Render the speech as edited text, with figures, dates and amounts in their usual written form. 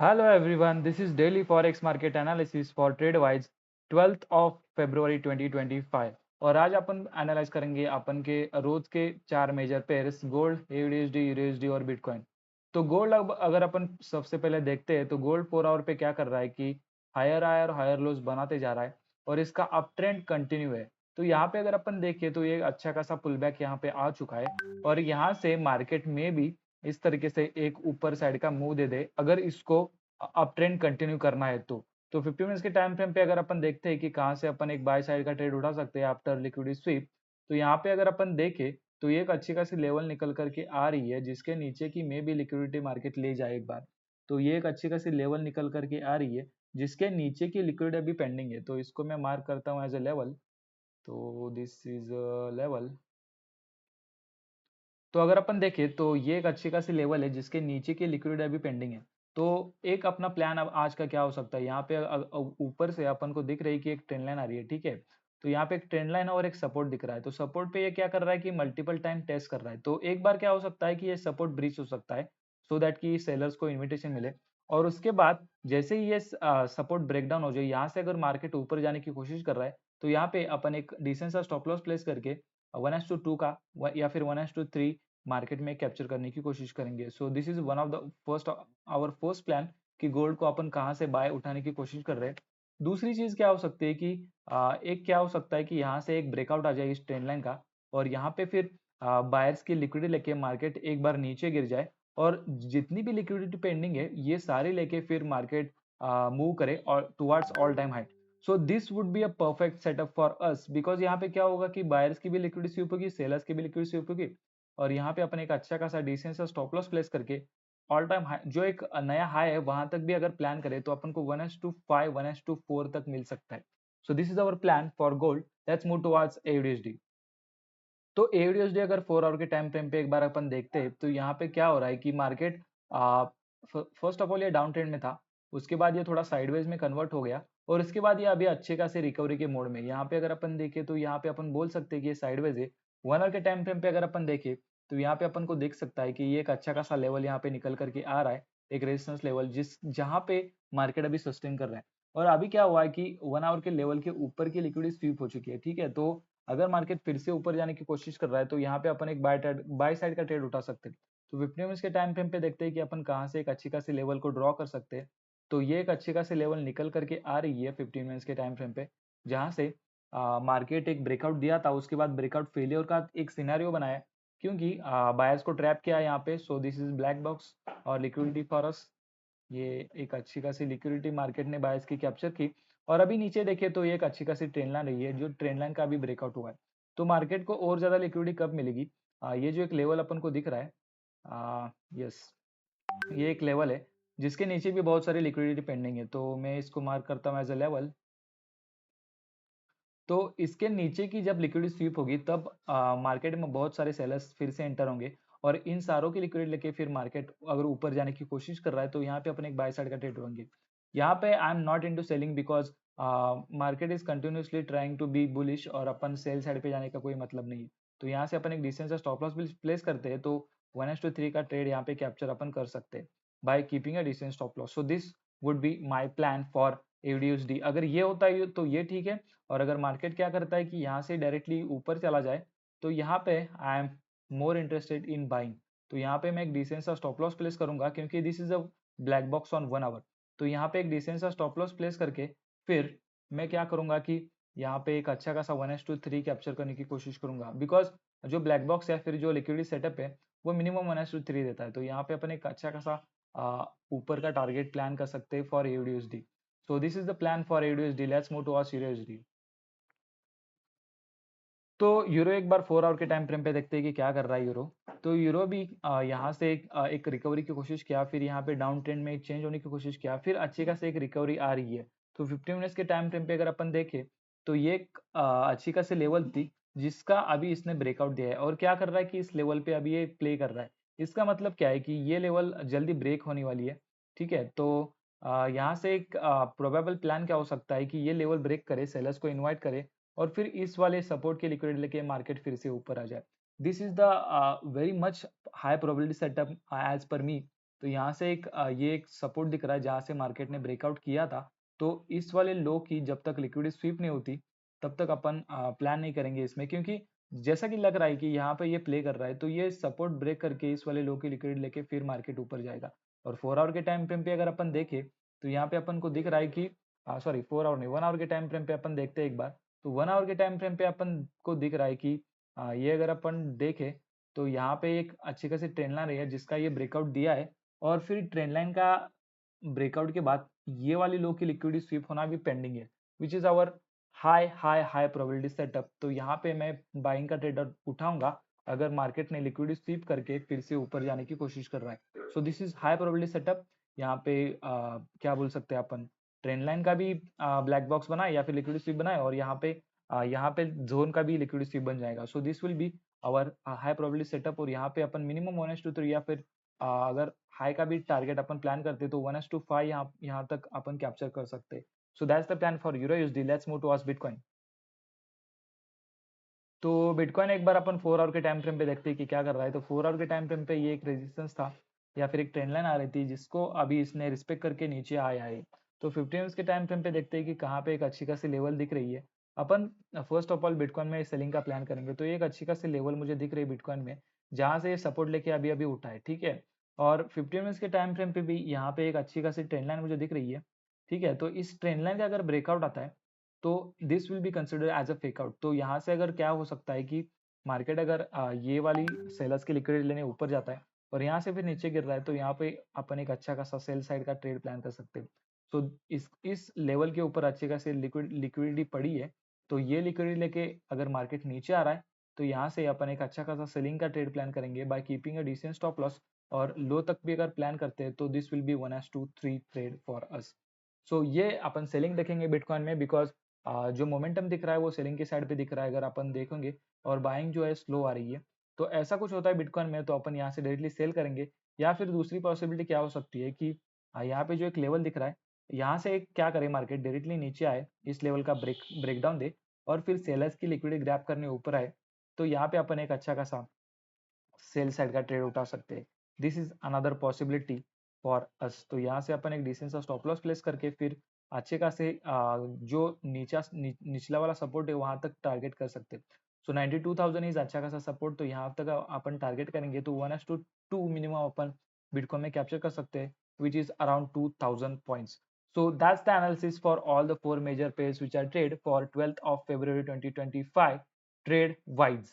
Hello everyone, this is daily forex market analysis for TradeWise 12th of February 2025 और आज अपन analyse करेंगे अपन के रोज के चार major pairs gold, AUD, USD और बिटकॉइन। तो गोल्ड अगर अपन सबसे पहले देखते हैं तो गोल्ड 4 आवर पे क्या कर रहा है कि हायर हायर हायर लोज बनाते जा रहा है और इसका अप ट्रेंड कंटिन्यू है। तो यहाँ पे अगर अपन देखें तो ये अच्छा खासा पुल बैक यहाँ पे आ चुका है और यहाँ से मार्केट में भी इस तरीके से एक ऊपर साइड का मूव दे दे अगर इसको अप ट्रेंड कंटिन्यू करना है तो 50 मिनट्स के टाइम फ्रेम पे अगर अपन देखते हैं कि कहाँ से अपन एक बाय साइड का ट्रेड उठा सकते हैं आफ्टर लिक्विडिटी स्वीप। तो यहाँ पे अगर अपन देखें तो ये एक अच्छी खासी लेवल निकल करके आ रही है जिसके नीचे की मे भी लिक्विडिटी मार्केट ले जाए एक बार। तो ये एक अच्छी खासी लेवल निकल करके आ रही है जिसके नीचे की लिक्विडिटी अभी पेंडिंग है, तो इसको मैं मार्क करता हूँ एज ए लेवल। तो दिस इज लेवल। तो अगर अपन देखें तो ये एक अच्छी खासी लेवल है जिसके नीचे की लिक्विडिटी अभी पेंडिंग है। तो एक अपना प्लान अब आज का क्या हो सकता है, यहाँ पे ऊपर से अपन को दिख रही है कि एक ट्रेंड लाइन आ रही है, ठीक है। तो यहाँ पे एक ट्रेंड लाइन और एक सपोर्ट दिख रहा है, तो सपोर्ट पे ये क्या कर रहा है कि मल्टीपल टाइम टेस्ट कर रहा है। तो एक बार क्या हो सकता है कि ये सपोर्ट ब्रीच हो सकता है सो दैट कि सेलर्स को इन्विटेशन मिले और उसके बाद जैसे ही ये सपोर्ट ब्रेकडाउन हो जाए, यहाँ से अगर मार्केट ऊपर जाने की कोशिश कर रहा है तो यहाँ पे अपन एक डिसेंट सा स्टॉप लॉस प्लेस करके 1:2 का या फिर 1:3 मार्केट में कैप्चर करने की कोशिश करेंगे। So this is one of the first hour first plan कि गोल्ड को अपन कहाँ से बाय उठाने की कोशिश कर रहे हैं। दूसरी चीज क्या हो सकती है कि एक क्या हो सकता है कि यहाँ से एक ब्रेकआउट आ जाए इस ट्रेंड लाइन का और यहाँ पे फिर बायर्स की लिक्विडिटी लेके मार्केट एक बार नीचे गिर जाए और जितनी भी लिक्विडिटी पेंडिंग है ये सारी लेके फिर मार्केट मूव करे और towards all time high. So this would be a perfect setup for us because यहाँ पे क्या होगा कि बायर्स की भी लिक्विडिटी स्वीप होगी, सेलर्स की भी लिक्विडिटी स्वीप होगी और यहाँ पे अपन एक अच्छा खासा डिसेंट सा स्टॉप लॉस प्लेस करके ऑल टाइम हाई जो एक नया हाई है वहां तक भी अगर प्लान करें तो अपन को 1:5 1:4 तक मिल सकता है। So this is our plan for gold. Let's move towards AUD। तो AUD अगर 4 आवर के टाइम फ्रेम पे एक बार अपन देखते हैं तो यहाँ पे क्या हो रहा है कि मार्केट फर्स्ट ऑफ ऑल ये डाउन ट्रेंड में था, उसके बाद ये थोड़ा साइडवेज में कन्वर्ट हो गया और उसके बाद ये अभी अच्छे खासे रिकवरी के मोड में। यहाँ पे अगर अपन देखें तो यहाँ पे अपन बोल सकते हैं कि ये साइडवेज है। 1 आवर के टाइम फ्रेम पे अगर अपन देखें तो यहाँ पे अपन को देख सकता है कि ये एक अच्छा खासा लेवल यहाँ पे निकल करके आ रहा है, एक रेजिस्टेंस लेवल जिस जहाँ पे मार्केट अभी सस्टेन कर रहा है। और अभी क्या हुआ है कि 1 आवर के लेवल के ऊपर की लिक्विडिटी स्वीप हो चुकी है, ठीक है। तो अगर मार्केट फिर से ऊपर जाने की कोशिश कर रहा है तो यहाँ पे अपन एक बाय साइड का ट्रेड उठा सकते हैं। तो 50 मिनट्स के टाइम फ्रेम पे देखते हैं कि अपन कहाँ से एक अच्छी खासी लेवल को ड्रॉ कर सकते हैं। तो ये एक अच्छी खासी लेवल निकल करके आ रही है 15 मिनट्स के टाइम फ्रेम पे, जहाँ से मार्केट एक ब्रेकआउट दिया था, उसके बाद ब्रेकआउट फेलियर का एक सिनेरियो बनाया क्योंकि बायर्स को ट्रैप किया यहाँ पे। So this is black box और लिक्विडिटी फॉर अस। ये एक अच्छी खासी लिक्विडिटी मार्केट ने बायर्स की कैप्चर की और अभी नीचे देखिए तो ये एक अच्छी खासी ट्रेंड लाइन रही है जो ट्रेंड लाइन का अभी ब्रेकआउट हुआ है। तो मार्केट को और ज्यादा लिक्विडिटी कब मिलेगी? ये जो एक लेवल अपन को दिख रहा है, यस, ये एक लेवल है जिसके नीचे भी बहुत सारी लिक्विडिटी पेंडिंग है, तो मैं इसको मार्क करता हूँ एज अ लेवल। तो इसके नीचे की जब लिक्विडिटी स्वीप होगी तब मार्केट में बहुत सारे सेलर्स फिर से एंटर होंगे और इन सारों की लिक्विडिटी लेके फिर मार्केट अगर ऊपर जाने की कोशिश कर रहा है तो यहाँ पे अपन एक बाय साइड का ट्रेड होंगे। यहाँ पे I am not into selling because market is continuously trying to be bullish और अपन सेल साइड पे जाने का कोई मतलब नहीं है। तो यहाँ से अपन एक डिसेंट सा स्टॉप लॉस प्लेस करते हैं तो 1:3 का ट्रेड यहाँ पे कैप्चर अपन कर सकते हैं by keeping a decent stop loss. So this would be my plan for AUD। अगर ये होता है तो ये ठीक है और अगर मार्केट क्या करता है कि यहाँ से डायरेक्टली ऊपर चला जाए तो यहाँ पे I am more interested in buying. तो यहाँ पे मैं एक डिसेंट सा स्टॉप लॉस प्लेस करूंगा क्योंकि this is a black box on 1 hour. तो यहाँ पे एक डिसेंट सा स्टॉप लॉस प्लेस करके फिर मैं क्या करूंगा कि यहाँ पे एक अच्छा खासा 1:3 कैप्चर करने की कोशिश करूंगा बिकॉज जो ब्लैक बॉक्स है फिर जो लिक्विडिटी सेटअप है वो मिनिमम 1:3 देता है। तो यहाँ पे अपन एक अच्छा खासा ऊपर का टारगेट प्लान कर सकते हैं for AUD। So this is the plan for AUD। Let's move towards USD। तो यूरो एक बार 4 आवर के टाइम फ्रेम पे देखते हैं कि क्या कर रहा है यूरो। तो यूरो भी यहाँ से एक रिकवरी की कोशिश किया, फिर यहाँ पे डाउन ट्रेंड में चेंज होने की कोशिश किया, फिर अच्छी खासी एक रिकवरी आ रही है। तो 50 मिनट्स के टाइम फ्रेम पे अगर अपन देखें तो ये एक अच्छी खासी लेवल थी जिसका अभी इसने ब्रेकआउट दिया है और क्या कर रहा है कि इस लेवल पे अभी ये प्ले कर रहा है। इसका मतलब क्या है कि ये लेवल जल्दी ब्रेक होने वाली है, ठीक है। तो यहाँ से एक प्रोबेबल प्लान क्या हो सकता है कि ये लेवल ब्रेक करे, सेलर्स को इन्वाइट करे और फिर इस वाले सपोर्ट के लिक्विडिटी लेके मार्केट फिर से ऊपर आ जाए। This is the very much high probability setup as per me. तो यहाँ से ये एक सपोर्ट दिख रहा है जहाँ से मार्केट ने ब्रेकआउट किया था। तो इस वाले लो की जब तक लिक्विडिटी स्वीप नहीं होती तब तक अपन प्लान नहीं करेंगे इसमें, क्योंकि जैसा कि लग रहा है कि यहाँ पे ये प्ले कर रहा है तो ये सपोर्ट ब्रेक करके इस वाले लो की लिक्विडिटी लेके फिर मार्केट ऊपर जाएगा। और 4 आवर के टाइम फ्रेम पे अगर अपन देखें तो यहाँ पे अपन को दिख रहा है कि सॉरी 4 आवर नहीं, 1 आवर के टाइम फ्रेम पे अपन देखते हैं एक बार। तो 1 आवर के टाइम फ्रेम पे अपन को दिख रहा है कि ये अगर अपन देखें तो यहाँ पे एक अच्छी खासी ट्रेंड लाइन रही है जिसका ये ब्रेकआउट दिया है। और फिर ट्रेंड लाइन का ब्रेकआउट के बाद ये वाली लो की लिक्विडिटी स्वीप होना भी पेंडिंग है, which is our high high high probability setup. तो यहाँ पे मैं बाइंग का ट्रेडर उठाऊंगा अगर मार्केट ने लिक्विडिटी स्वीप करके फिर से ऊपर जाने की कोशिश कर रहा है। So this is high probability setup. यहाँ पे क्या बोल सकते हैं अपन, ट्रेंड लाइन का भी ब्लैक बॉक्स बनाए या फिर लिक्विडिटी स्वीप बनाए, और यहाँ पे जोन का भी लिक्विडिटी स्वीप बन जाएगा। So this will be our high probability setup. और यहाँ पे अपन मिनिमम 1:3 या फिर अगर हाई का भी टारगेट अपन प्लान करते तो 1:5 यहाँ तक अपन कैप्चर कर सकते। So that's the plan for euro USD. Let's move towards bitcoin. तो बिटकॉइन एक बार अपन 4 आवर के टाइम फ्रेम पे देखते हैं कि क्या कर रहा है। तो 4 आवर के टाइम फ्रेम पे ये एक रेजिस्टेंस था या फिर एक ट्रेंड लाइन आ रही थी जिसको अभी इसने रिस्पेक्ट करके नीचे आया है। तो 15 मिनट्स के टाइम फ्रेम पे देखते हैं कि कहाँ पे एक अच्छी खासी लेवल दिख रही है। अपन फर्स्ट ऑफ ऑल बिटकॉइन में सेलिंग का प्लान करेंगे। तो ये एक अच्छी खासी लेवल मुझे दिख रही है बिटकॉइन में जहाँ से ये सपोर्ट लेके अभी अभी उठा है, ठीक है। और 15 मिनट्स के टाइम फ्रेम पे भी यहाँ पे एक अच्छी खासी ट्रेंड लाइन मुझे दिख रही है, ठीक है। तो इस ट्रेंड लाइन का अगर ब्रेकआउट आता है तो this will be consider as a fakeout. तो यहाँ से अगर क्या हो सकता है कि मार्केट अगर ये वाली सेलर्स की लिक्विडिटी लेने ऊपर जाता है और यहाँ से फिर नीचे गिर रहा है तो यहाँ पे अपन एक अच्छा खासा सेल साइड का ट्रेड प्लान कर सकते हैं। सो इस लेवल के ऊपर अच्छी खासी लिक्विडिटी पड़ी है। तो ये लिक्विडिटी लेके अगर मार्केट नीचे आ रहा है तो यहाँ से अपन एक अच्छा खासा सेलिंग का ट्रेड प्लान करेंगे by keeping a decent stop loss. और लो तक भी अगर प्लान करते हैं तो this will be 1:3 trade for us. So ये अपन सेलिंग देखेंगे बिटकॉइन में, बिकॉज जो मोमेंटम दिख रहा है वो सेलिंग की साइड पे दिख रहा है अगर अपन देखेंगे, और बाइंग जो है स्लो आ रही है। तो ऐसा कुछ होता है बिटकॉइन में तो अपन यहाँ से डायरेक्टली सेल करेंगे। या फिर दूसरी पॉसिबिलिटी क्या हो सकती है कि यहाँ पे जो एक लेवल दिख रहा है यहाँ से क्या करे मार्केट डायरेक्टली नीचे आए, इस लेवल का ब्रेकडाउन दे और फिर सेलर्स की लिक्विडिटी ग्रैब करने ऊपर आए। तो यहाँ पे अपन एक अच्छा खासा सेल साइड का ट्रेड उठा सकते हैं। This is another possibility for us. तो यहाँ से अपन एक डिसेंट सा स्टॉप लॉस प्लेस करके फिर अच्छे खासे जो निचला वाला सपोर्ट है वहां तक टारगेट कर सकते हैं। सो 92,000 इज अच्छा खासा सपोर्ट। तो यहाँ तक अपन टारगेट करेंगे तो 1:2 मिनिमम अपन बिटकॉइन में कैप्चर कर सकते हैं, which is around 2000 points. So that's the analysis for all the 4 major pairs which are trade for 12th of February 2025 trade wise.